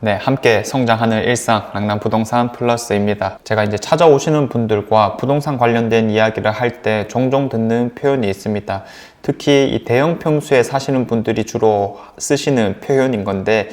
네, 함께 성장하는 일상 랑남부동산 플러스입니다. 제가 이제 찾아오시는 분들과 부동산 관련된 이야기를 할 때 종종 듣는 표현이 있습니다. 특히 이 대형 평수에 사시는 분들이 주로 쓰시는 표현인 건데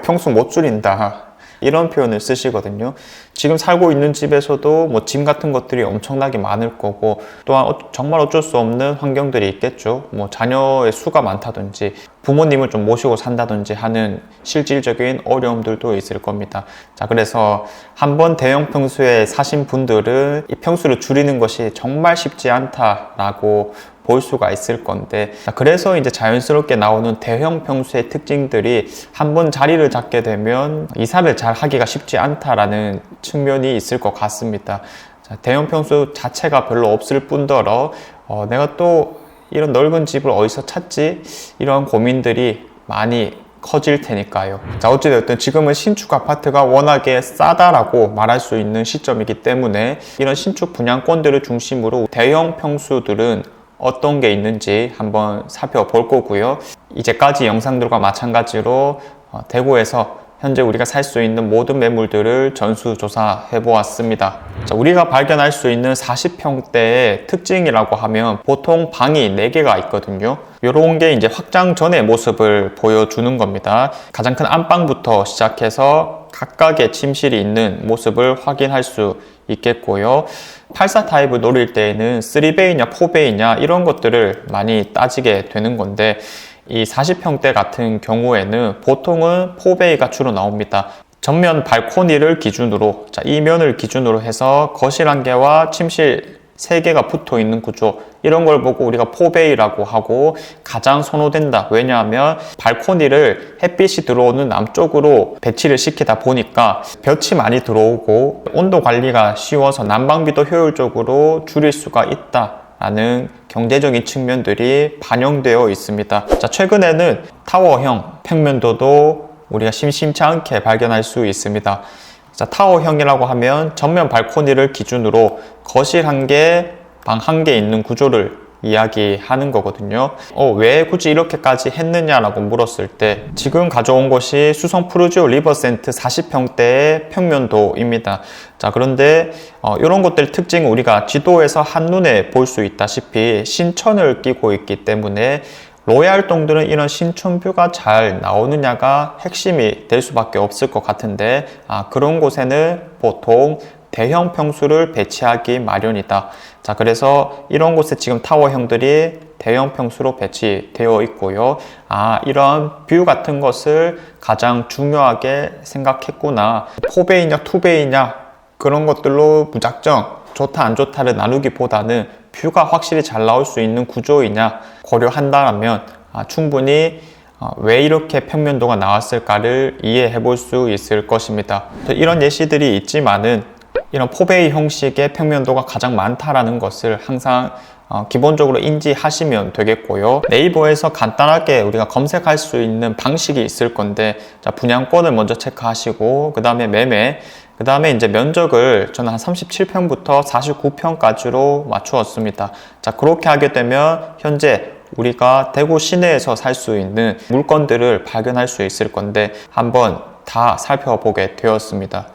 평수 못 줄인다, 이런 표현을 쓰시거든요. 지금 살고 있는 집에서도 뭐 짐 같은 것들이 엄청나게 많을 거고, 또한 정말 어쩔 수 없는 환경들이 있겠죠. 뭐 자녀의 수가 많다든지 부모님을 좀 모시고 산다든지 하는 실질적인 어려움들도 있을 겁니다. 자, 그래서 한번 대형 평수에 사신 분들은 이 평수를 줄이는 것이 정말 쉽지 않다라고 볼 수가 있을 건데, 그래서 이제 자연스럽게 나오는 대형 평수의 특징들이 한번 자리를 잡게 되면 이사를 잘 하기가 쉽지 않다라는 측면이 있을 것 같습니다. 자, 대형 평수 자체가 별로 없을 뿐더러 내가 또 이런 넓은 집을 어디서 찾지? 이런 고민들이 많이 커질 테니까요. 자, 어찌되었든 지금은 신축 아파트가 워낙에 싸다라고 말할 수 있는 시점이기 때문에 이런 신축 분양권들을 중심으로 대형 평수들은 어떤 게 있는지 한번 살펴볼 거고요. 이제까지 영상들과 마찬가지로 대구에서 현재 우리가 살 수 있는 모든 매물들을 전수조사해 보았습니다. 자, 우리가 발견할 수 있는 40평대의 특징이라고 하면 보통 방이 4개가 있거든요. 이런 게 이제 확장 전의 모습을 보여주는 겁니다. 가장 큰 안방부터 시작해서 각각의 침실이 있는 모습을 확인할 수 있겠고요. 84 타입을 노릴 때에는 3베이냐 4베이냐 이런 것들을 많이 따지게 되는 건데, 이 40평대 같은 경우에는 보통은 4베이가 주로 나옵니다. 전면 발코니를 기준으로, 자, 이 면을 기준으로 해서 거실 1개와 침실 3개가 붙어 있는 구조, 이런 걸 보고 우리가 4베이라고 하고 가장 선호된다. 왜냐하면 발코니를 햇빛이 들어오는 남쪽으로 배치를 시키다 보니까 볕이 많이 들어오고 온도 관리가 쉬워서 난방비도 효율적으로 줄일 수가 있다 라는 경제적인 측면들이 반영되어 있습니다. 자, 최근에는 타워형 평면도도 우리가 심심치 않게 발견할 수 있습니다. 자, 타워형이라고 하면 전면 발코니를 기준으로 거실 1개, 방 1개 있는 구조를 이야기하는 거거든요. 왜 굳이 이렇게까지 했느냐라고 물었을 때 지금 가져온 것이 수성 푸르지오 리버센트 40평대의 평면도입니다. 자, 그런데 이런 것들 특징은 우리가 지도에서 한눈에 볼 수 있다시피 신천을 끼고 있기 때문에 로얄동들은 이런 신촌뷰가 잘 나오느냐가 핵심이 될 수밖에 없을 것 같은데, 그런 곳에는 보통 대형 평수를 배치하기 마련이다. 자, 그래서 이런 곳에 지금 타워형들이 대형 평수로 배치되어 있고요. 이런 뷰 같은 것을 가장 중요하게 생각했구나. 4베이냐 2베이냐 그런 것들로 무작정 좋다 안 좋다를 나누기보다는 뷰가 확실히 잘 나올 수 있는 구조이냐 고려한다면 충분히 왜 이렇게 평면도가 나왔을까를 이해해 볼 수 있을 것입니다. 이런 예시들이 있지만은 이런 4베이 형식의 평면도가 가장 많다라는 것을 항상 기본적으로 인지하시면 되겠고요. 네이버에서 간단하게 우리가 검색할 수 있는 방식이 있을 건데, 자, 분양권을 먼저 체크하시고 그 다음에 매매, 그 다음에 이제 면적을 저는 한 37평부터 49평까지로 맞추었습니다. 자, 그렇게 하게 되면 현재 우리가 대구 시내에서 살 수 있는 물건들을 발견할 수 있을 건데 한번 다 살펴보게 되었습니다.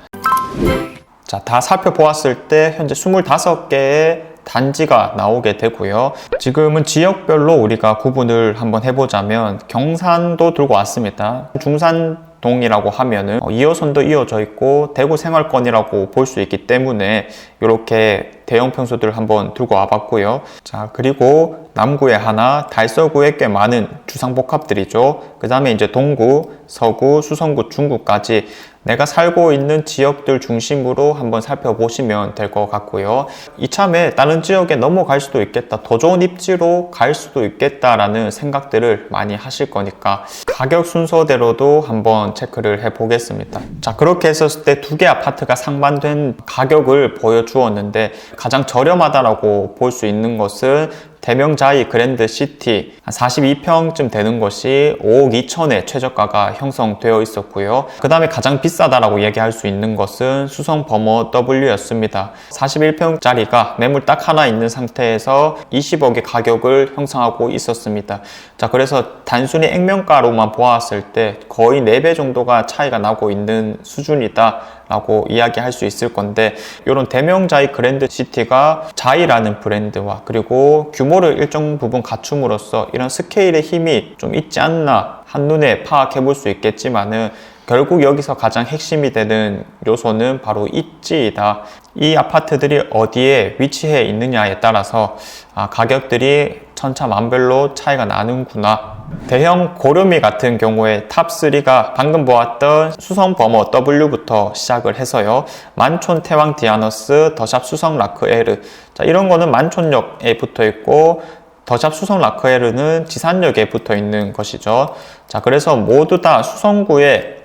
자, 다 살펴보았을 때 현재 25개의 단지가 나오게 되고요. 지금은 지역별로 우리가 구분을 한번 해보자면 경산도 들고 왔습니다. 중산동이라고 하면은 2호선도 이어져 있고 대구 생활권이라고 볼 수 있기 때문에 이렇게 대형 평수들을 한번 들고 와봤고요. 자, 그리고 남구에 하나, 달서구에 꽤 많은 주상복합들이죠. 그 다음에 이제 동구, 서구, 수성구, 중구까지 내가 살고 있는 지역들 중심으로 한번 살펴보시면 될 것 같고요. 이참에 다른 지역에 넘어갈 수도 있겠다, 더 좋은 입지로 갈 수도 있겠다라는 생각들을 많이 하실 거니까 가격 순서대로도 한번 체크를 해보겠습니다. 자, 그렇게 했었을 때 2개 아파트가 상반된 가격을 보여주었는데 가장 저렴하다라고 볼 수 있는 것은 대명자이 그랜드 시티 한 42평쯤 되는 것이 5억 2천에 최저가가 형성되어 있었고요. 그 다음에 가장 비싸다라고 얘기할 수 있는 것은 수성 버머 W였습니다. 41평짜리가 매물 딱 하나 있는 상태에서 20억의 가격을 형성하고 있었습니다. 자, 그래서 단순히 액면가로만 보았을 때 거의 4배 정도가 차이가 나고 있는 수준이다 라고 이야기할 수 있을 건데, 이런 대명자이 그랜드 시티가 자이라는 브랜드와 그리고 규모를 일정 부분 갖춤으로써 이런 스케일의 힘이 좀 있지 않나 한눈에 파악해 볼 수 있겠지만은, 결국 여기서 가장 핵심이 되는 요소는 바로 입지이다. 이 아파트들이 어디에 위치해 있느냐에 따라서 가격들이 천차만별로 차이가 나는구나. 대형 고르미 같은 경우에 탑3가 방금 보았던 수성 버머 W부터 시작을 해서요, 만촌 태왕 디아너스, 더샵 수성 라크 L, 자, 이런 거는 만촌역에 붙어 있고 더샵 수성 라크 L은 지산역에 붙어 있는 것이죠. 자, 그래서 모두 다 수성구에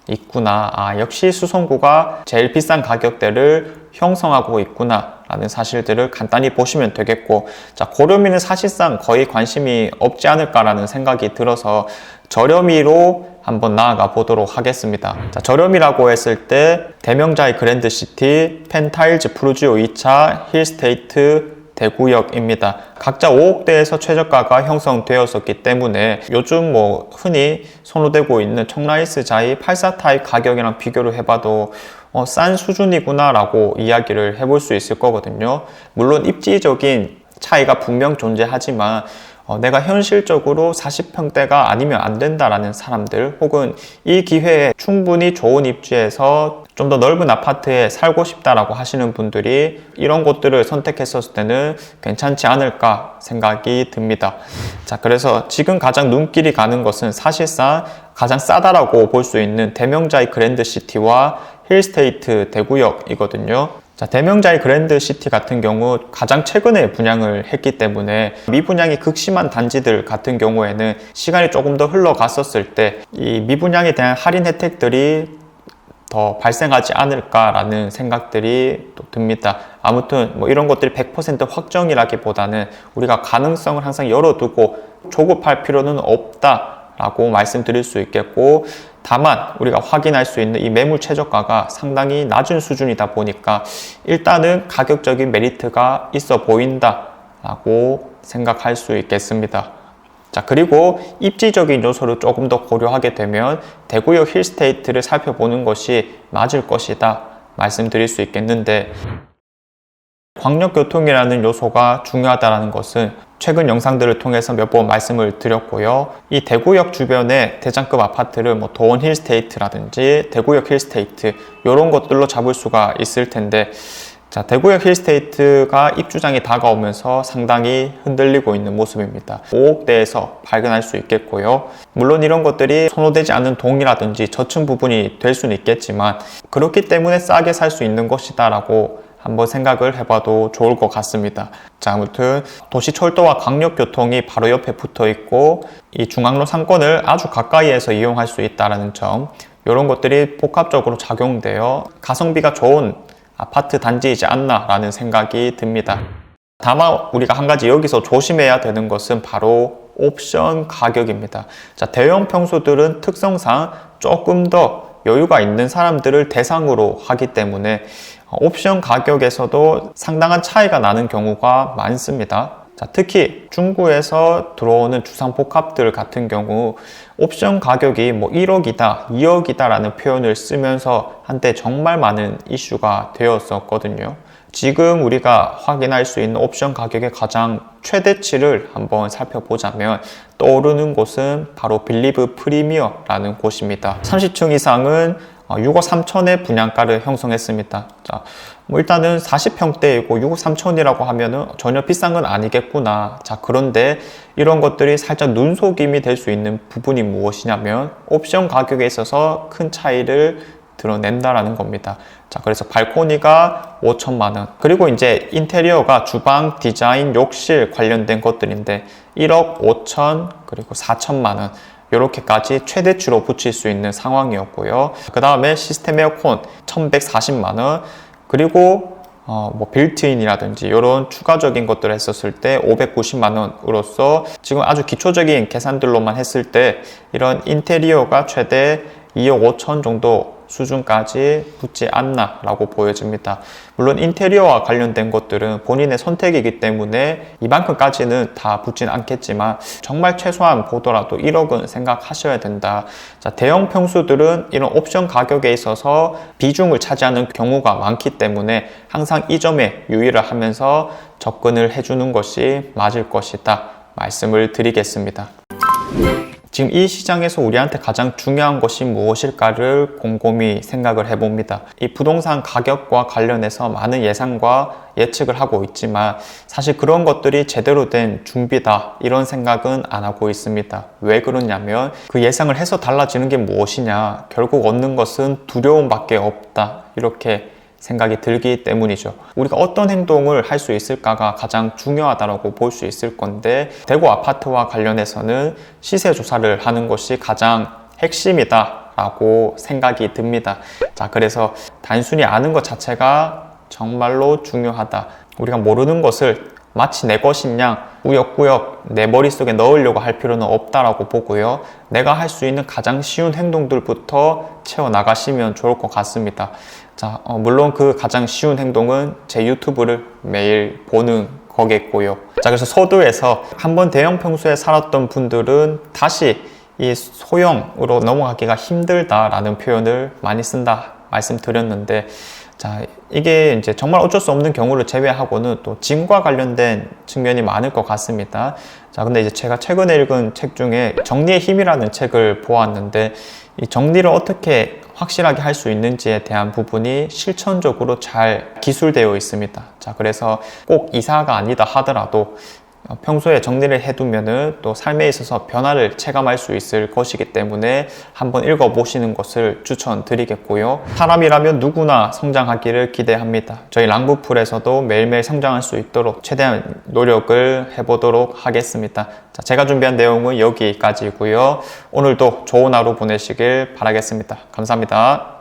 있구나. 역시 수성구가 제일 비싼 가격대를 형성하고 있구나 라는 사실들을 간단히 보시면 되겠고, 자, 고르미는 사실상 거의 관심이 없지 않을까라는 생각이 들어서 저렴이로 한번 나아가 보도록 하겠습니다. 자, 저렴이라고 했을 때 대명자이 그랜드 시티, 펜타일즈 프루지오 2차, 힐스테이트 대구역입니다. 각자 5억대에서 최저가가 형성되었었기 때문에 요즘 뭐 흔히 선호되고 있는 청라이스 자이 84 타입 가격이랑 비교를 해봐도 싼 수준이구나 라고 이야기를 해볼 수 있을 거거든요. 물론 입지적인 차이가 분명 존재하지만 내가 현실적으로 40평대가 아니면 안 된다라는 사람들, 혹은 이 기회에 충분히 좋은 입지에서 좀 더 넓은 아파트에 살고 싶다라고 하시는 분들이 이런 곳들을 선택했었을 때는 괜찮지 않을까 생각이 듭니다. 자, 그래서 지금 가장 눈길이 가는 것은 사실상 가장 싸다라고 볼 수 있는 대명자이 그랜드 시티와 힐스테이트 대구역이거든요. 자, 대명자이 그랜드 시티 같은 경우 가장 최근에 분양을 했기 때문에 미분양이 극심한 단지들 같은 경우에는 시간이 조금 더 흘러갔었을 때 이 미분양에 대한 할인 혜택들이 더 발생하지 않을까라는 생각들이 또 듭니다. 아무튼 뭐 이런 것들이 100% 확정이라기보다는 우리가 가능성을 항상 열어두고 조급할 필요는 없다라고 말씀드릴 수 있겠고, 다만 우리가 확인할 수 있는 이 매물 최저가가 상당히 낮은 수준이다 보니까 일단은 가격적인 메리트가 있어 보인다 라고 생각할 수 있겠습니다. 자, 그리고 입지적인 요소를 조금 더 고려하게 되면 대구역 힐스테이트를 살펴보는 것이 맞을 것이다 말씀드릴 수 있겠는데, 광역교통이라는 요소가 중요하다는 것은 최근 영상들을 통해서 몇 번 말씀을 드렸고요. 이 대구역 주변의 대장급 아파트를 뭐 도원 힐스테이트라든지 대구역 힐스테이트 이런 것들로 잡을 수가 있을 텐데, 자, 대구역 힐스테이트가 입주장이 다가오면서 상당히 흔들리고 있는 모습입니다. 5억대에서 발견할 수 있겠고요. 물론 이런 것들이 선호되지 않는 동이라든지 저층 부분이 될 수는 있겠지만 그렇기 때문에 싸게 살 수 있는 것이다 라고 한번 생각을 해봐도 좋을 것 같습니다. 자, 아무튼 도시철도와 강력교통이 바로 옆에 붙어 있고 이 중앙로 상권을 아주 가까이에서 이용할 수 있다는 점, 이런 것들이 복합적으로 작용되어 가성비가 좋은 아파트 단지이지 않나 라는 생각이 듭니다. 다만 우리가 한 가지 여기서 조심해야 되는 것은 바로 옵션 가격입니다. 자, 대형 평수들은 특성상 조금 더 여유가 있는 사람들을 대상으로 하기 때문에 옵션 가격에서도 상당한 차이가 나는 경우가 많습니다. 자, 특히 중구에서 들어오는 주상복합들 같은 경우 옵션 가격이 뭐 1억이다, 2억이다 라는 표현을 쓰면서 한때 정말 많은 이슈가 되었었거든요. 지금 우리가 확인할 수 있는 옵션 가격의 가장 최대치를 한번 살펴보자면 떠오르는 곳은 바로 빌리브 프리미어라는 곳입니다. 30층 이상은 6억 3천의 분양가를 형성했습니다. 자, 뭐 일단은 40평대이고 6억 3천이라고 하면은 전혀 비싼 건 아니겠구나. 자, 그런데 이런 것들이 살짝 눈속임이 될 수 있는 부분이 무엇이냐면 옵션 가격에 있어서 큰 차이를 드러낸다라는 겁니다. 자, 그래서 발코니가 5천만 원, 그리고 이제 인테리어가 주방, 디자인, 욕실 관련된 것들인데 1억 5천, 그리고 4천만 원, 이렇게까지 최대치로 붙일 수 있는 상황이었고요. 그 다음에 시스템 에어컨 1140만원, 그리고 뭐 빌트인이라든지 이런 추가적인 것들을 했었을 때 590만 원으로서 지금 아주 기초적인 계산들로만 했을 때 이런 인테리어가 최대 2억 5천 정도 수준까지 붙지 않나 라고 보여집니다. 물론 인테리어와 관련된 것들은 본인의 선택이기 때문에 이만큼까지는 다 붙진 않겠지만 정말 최소한 보더라도 1억은 생각하셔야 된다. 자, 대형 평수들은 이런 옵션 가격에 있어서 비중을 차지하는 경우가 많기 때문에 항상 이 점에 유의를 하면서 접근을 해주는 것이 맞을 것이다 말씀을 드리겠습니다. 지금 이 시장에서 우리한테 가장 중요한 것이 무엇일까를 곰곰이 생각을 해봅니다. 이 부동산 가격과 관련해서 많은 예상과 예측을 하고 있지만 사실 그런 것들이 제대로 된 준비다 이런 생각은 안 하고 있습니다. 왜 그러냐면 그 예상을 해서 달라지는 게 무엇이냐, 결국 얻는 것은 두려움밖에 없다 이렇게 생각이 들기 때문이죠. 우리가 어떤 행동을 할 수 있을까가 가장 중요하다고 볼 수 있을 건데 대구 아파트와 관련해서는 시세 조사를 하는 것이 가장 핵심이다 라고 생각이 듭니다. 자, 그래서 단순히 아는 것 자체가 정말로 중요하다. 우리가 모르는 것을 마치 내 것인 양 우역구역 내 머릿속에 넣으려고 할 필요는 없다라고 보고요. 내가 할 수 있는 가장 쉬운 행동들부터 채워나가시면 좋을 것 같습니다. 자, 물론 그 가장 쉬운 행동은 제 유튜브를 매일 보는 거겠고요. 자, 그래서 서두에서 한번 대형 평수에 살았던 분들은 다시 이 소형으로 넘어가기가 힘들다라는 표현을 많이 쓴다 말씀드렸는데, 자, 이게 이제 정말 어쩔 수 없는 경우를 제외하고는 또 짐과 관련된 측면이 많을 것 같습니다. 자, 근데 이제 제가 최근에 읽은 책 중에 정리의 힘이라는 책을 보았는데, 이 정리를 어떻게 확실하게 할 수 있는지에 대한 부분이 실천적으로 잘 기술되어 있습니다. 자, 그래서 꼭 이사가 아니다 하더라도 평소에 정리를 해두면은 또 삶에 있어서 변화를 체감할 수 있을 것이기 때문에 한번 읽어보시는 것을 추천드리겠고요. 사람이라면 누구나 성장하기를 기대합니다. 저희 랑부풀에서도 매일매일 성장할 수 있도록 최대한 노력을 해보도록 하겠습니다. 자, 제가 준비한 내용은 여기까지고요. 오늘도 좋은 하루 보내시길 바라겠습니다. 감사합니다.